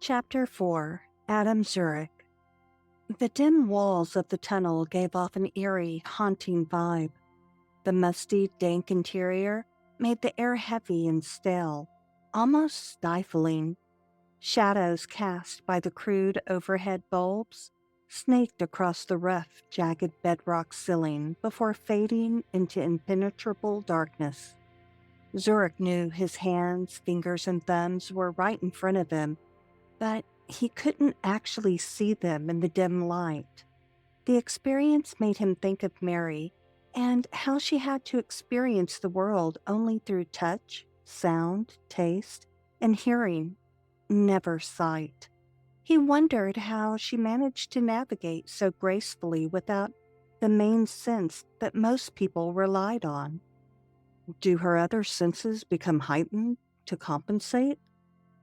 Chapter 4. Adam Zorich. The dim walls of the tunnel gave off an eerie, haunting vibe. The musty, dank interior made the air heavy and stale, almost stifling. Shadows cast by the crude overhead bulbs snaked across the rough, jagged bedrock ceiling before fading into impenetrable darkness. Zorich knew his hands, fingers, and thumbs were right in front of him, but he couldn't actually see them in the dim light. The experience made him think of Mary and how she had to experience the world only through touch, sound, taste, and hearing, never sight. He wondered how she managed to navigate so gracefully without the main sense that most people relied on. Do her other senses become heightened to compensate?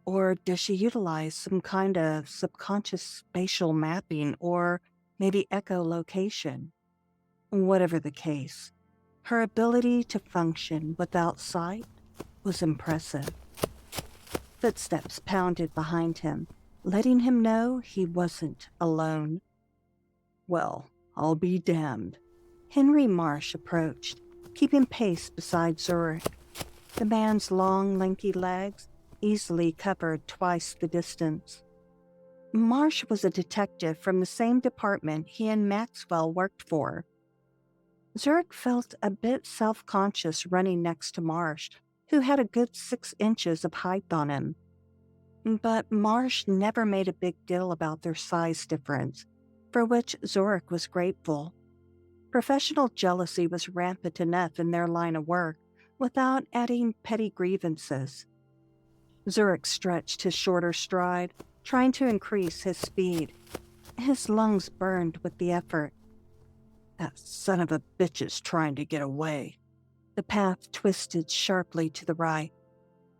Or does she utilize some kind of subconscious spatial mapping or maybe echolocation? Whatever the case, her ability to function without sight was impressive. Footsteps pounded behind him, letting him know he wasn't alone. Well, I'll be damned. Henry Marsh approached, keeping pace beside Zorich. The man's long, lanky legs easily covered twice the distance. Marsh was a detective from the same department he and Maxwell worked for. Zorich felt a bit self-conscious running next to Marsh, who had a good 6 inches of height on him. But Marsh never made a big deal about their size difference, for which Zorich was grateful. Professional jealousy was rampant enough in their line of work without adding petty grievances. Zorich stretched his shorter stride, trying to increase his speed. His lungs burned with the effort. That son of a bitch is trying to get away. The path twisted sharply to the right.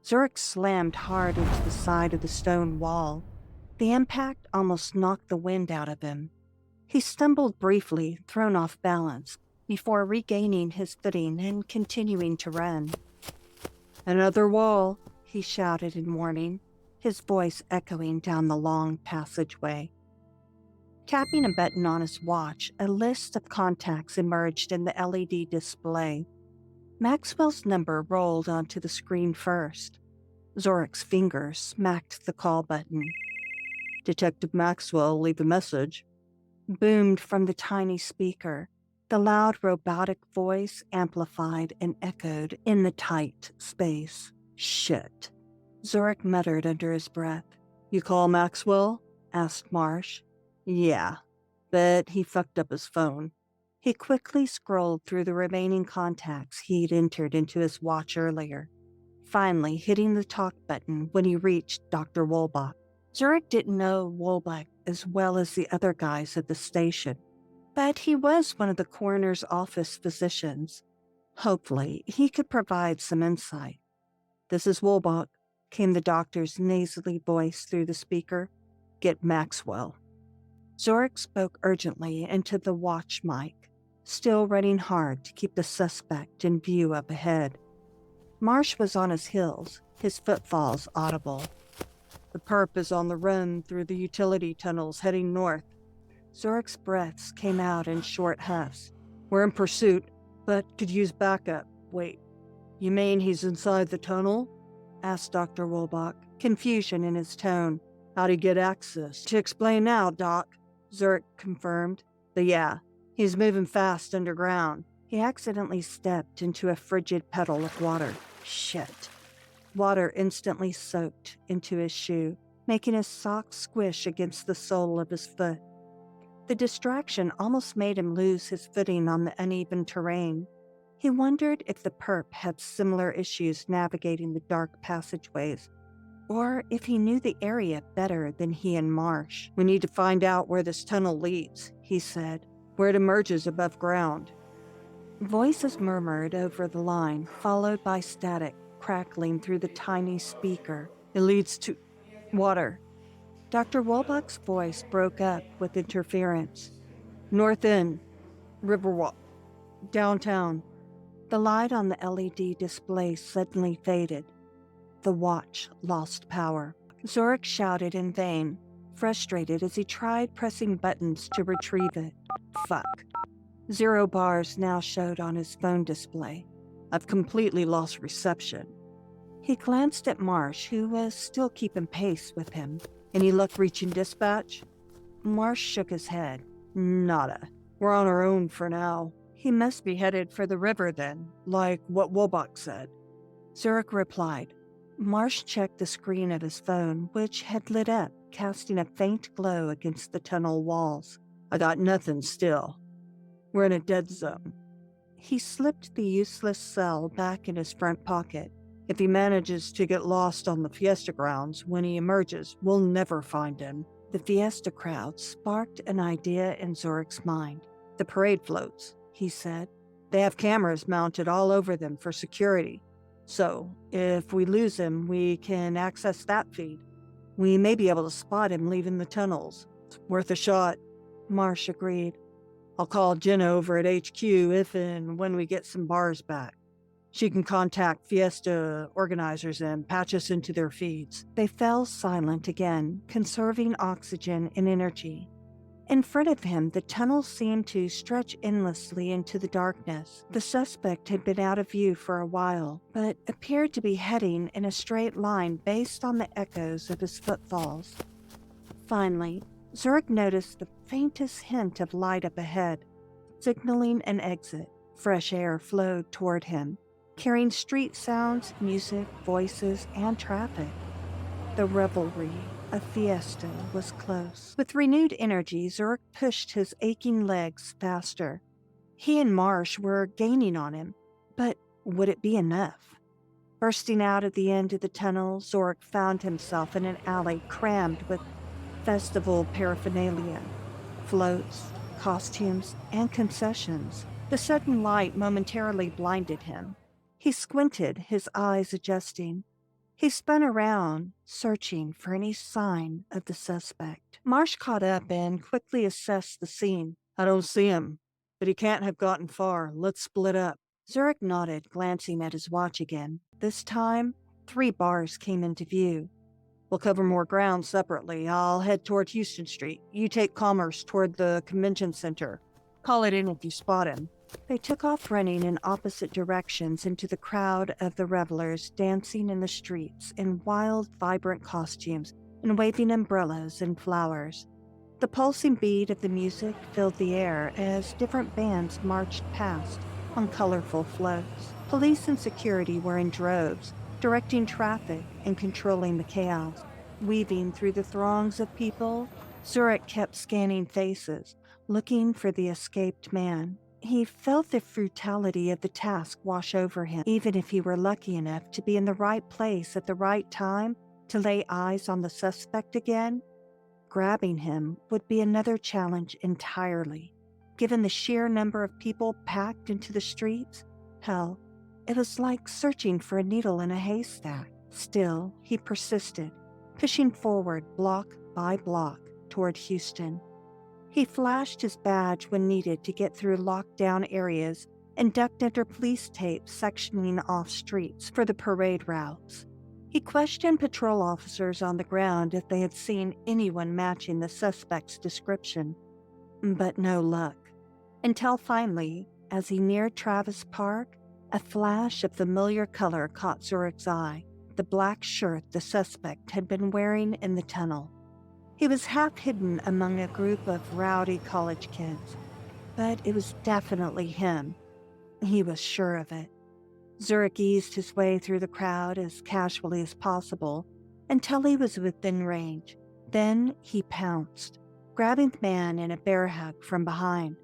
Zorich slammed hard into the side of the stone wall. The impact almost knocked the wind out of him. He stumbled briefly, thrown off balance, before regaining his footing and continuing to run. "Another wall," he shouted in warning, his voice echoing down the long passageway. Tapping a button on his watch, a list of contacts emerged in the LED display. Maxwell's number rolled onto the screen first. Zorich's fingers smacked the call button. "Detective Maxwell, leave a message," boomed from the tiny speaker. The loud robotic voice amplified and echoed in the tight space. "Shit," Zorich muttered under his breath. "You call Maxwell?" asked Marsh. "Yeah, but he fucked up his phone." He quickly scrolled through the remaining contacts he'd entered into his watch earlier, finally hitting the talk button when he reached Dr. Wolbach. Zorich didn't know Wolbach as well as the other guys at the station, but he was one of the coroner's office physicians. Hopefully, he could provide some insight. "This is Wolbach," came the doctor's nasally voice through the speaker. "Get Maxwell." Zorich spoke urgently into the watch mic, still running hard to keep the suspect in view up ahead. Marsh was on his heels, his footfalls audible. "The perp is on the run through the utility tunnels heading north." Zorich's breaths came out in short huffs. "We're in pursuit, but could use backup. Wait, you mean he's inside the tunnel?" asked Dr. Wolbach, confusion in his tone. "How'd he get access?" "To explain now, Doc," Zorich confirmed. "But yeah, he's moving fast underground." He accidentally stepped into a frigid puddle of water. Shit. Water instantly soaked into his shoe, making his sock squish against the sole of his foot. The distraction almost made him lose his footing on the uneven terrain. He wondered if the perp had similar issues navigating the dark passageways, or if he knew the area better than he and Marsh. "We need to find out where this tunnel leads," he said, "where it emerges above ground." Voices murmured over the line, followed by static crackling through the tiny speaker. "It leads to water." Dr. Wolbach's voice broke up with interference. "North End, Riverwalk, downtown." The light on the LED display suddenly faded. The watch lost power. Zorich shouted in vain, frustrated as he tried pressing buttons to retrieve it. Fuck. 0 bars now showed on his phone display. I've completely lost reception. He glanced at Marsh, who was still keeping pace with him. Any luck reaching dispatch? Marsh shook his head. Nada. We're on our own for now. He must be headed for the river then, like what Wobok said. Zorich replied. Marsh checked the screen of his phone, which had lit up, casting a faint glow against the tunnel walls. I got nothing still. We're in a dead zone. He slipped the useless cell back in his front pocket. If he manages to get lost on the Fiesta grounds, when he emerges, we'll never find him. The Fiesta crowd sparked an idea in Zorich's mind. The parade floats, he said. They have cameras mounted all over them for security. So, if we lose him, we can access that feed. We may be able to spot him leaving the tunnels. It's worth a shot. Marsh agreed. I'll call Jenna over at HQ if and when we get some bars back. She can contact Fiesta organizers and patch us into their feeds. They fell silent again, conserving oxygen and energy. In front of him, the tunnel seemed to stretch endlessly into the darkness. The suspect had been out of view for a while, but appeared to be heading in a straight line based on the echoes of his footfalls. Finally, Zorich noticed the faintest hint of light up ahead, signaling an exit. Fresh air flowed toward him, carrying street sounds, music, voices, and traffic. The revelry of Fiesta was close. With renewed energy, Zorich pushed his aching legs faster. He and Marsh were gaining on him, but would it be enough? Bursting out at the end of the tunnel, Zorich found himself in an alley crammed with festival paraphernalia, floats, costumes, and concessions. The sudden light momentarily blinded him. He squinted, his eyes adjusting. He spun around, searching for any sign of the suspect. Marsh caught up and quickly assessed the scene. I don't see him, but he can't have gotten far. Let's split up. Zorich nodded, glancing at his watch again. This time, 3 bars came into view. We'll cover more ground separately. I'll head toward Houston Street. You take Commerce toward the convention center. Call it in if you spot him. They took off running in opposite directions into the crowd of the revelers dancing in the streets in wild, vibrant costumes and waving umbrellas and flowers. The pulsing beat of the music filled the air as different bands marched past on colorful floats. Police and security were in droves, directing traffic and controlling the chaos. Weaving through the throngs of people, Zorich kept scanning faces, looking for the escaped man. He felt the brutality of the task wash over him, even if he were lucky enough to be in the right place at the right time to lay eyes on the suspect again. Grabbing him would be another challenge entirely. Given the sheer number of people packed into the streets, hell, it was like searching for a needle in a haystack. Still, he persisted, pushing forward block by block toward Houston. He flashed his badge when needed to get through lockdown areas and ducked under police tape sectioning off streets for the parade routes. He questioned patrol officers on the ground if they had seen anyone matching the suspect's description, but no luck. Until finally, as he neared Travis Park, a flash of familiar color caught Zorich's eye, the black shirt the suspect had been wearing in the tunnel. He was half hidden among a group of rowdy college kids, but it was definitely him. He was sure of it. Zorich eased his way through the crowd as casually as possible until he was within range. Then he pounced, grabbing the man in a bear hug from behind.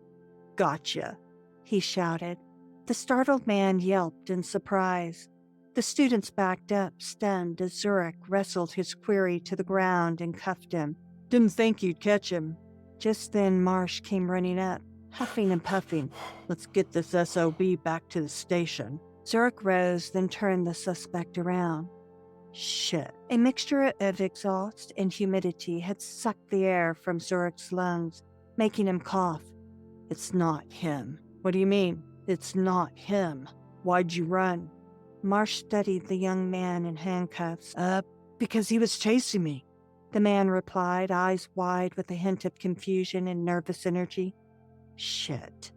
"Gotcha," he shouted. The startled man yelped in surprise. The students backed up, stunned, as Zorich wrestled his query to the ground and cuffed him. "Didn't think you'd catch him." Just then Marsh came running up, huffing and puffing. "Let's get this SOB back to the station." Zorich rose, then turned the suspect around. Shit. A mixture of exhaust and humidity had sucked the air from Zorich's lungs, making him cough. "It's not him." "What do you mean? It's not him. Why'd you run?" Marsh studied the young man in handcuffs. Because he was chasing me. The man replied, eyes wide with a hint of confusion and nervous energy. Shit.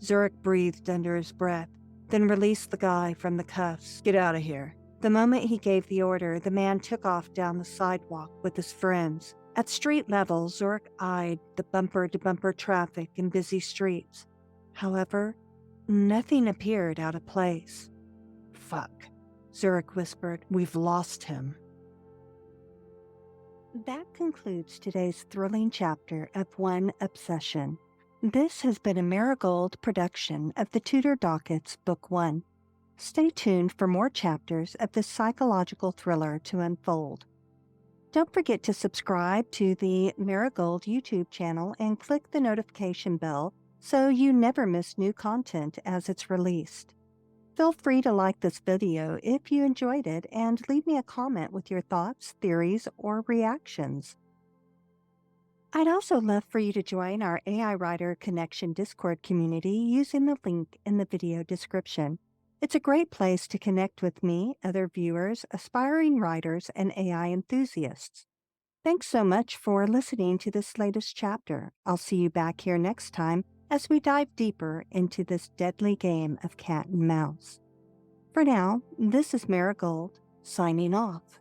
Zurich breathed under his breath, then released the guy from the cuffs. Get out of here. The moment he gave the order, the man took off down the sidewalk with his friends. At street level, Zurich eyed the bumper-to-bumper traffic and busy streets. However, nothing appeared out of place. Fuck, Zurich whispered. We've lost him. That concludes today's thrilling chapter of One Obsession. This has been a Mira Gold production of the Tudor Docket's Book 1. Stay tuned for more chapters of this psychological thriller to unfold. Don't forget to subscribe to the Mira Gold YouTube channel and click the notification bell so you never miss new content as it's released. Feel free to like this video if you enjoyed it and leave me a comment with your thoughts, theories, or reactions. I'd also love for you to join our AI Writer Connection Discord community using the link in the video description. It's a great place to connect with me, other viewers, aspiring writers, and AI enthusiasts. Thanks so much for listening to this latest chapter. I'll see you back here next time as we dive deeper into this deadly game of cat and mouse. For now, this is Mira Gold, signing off.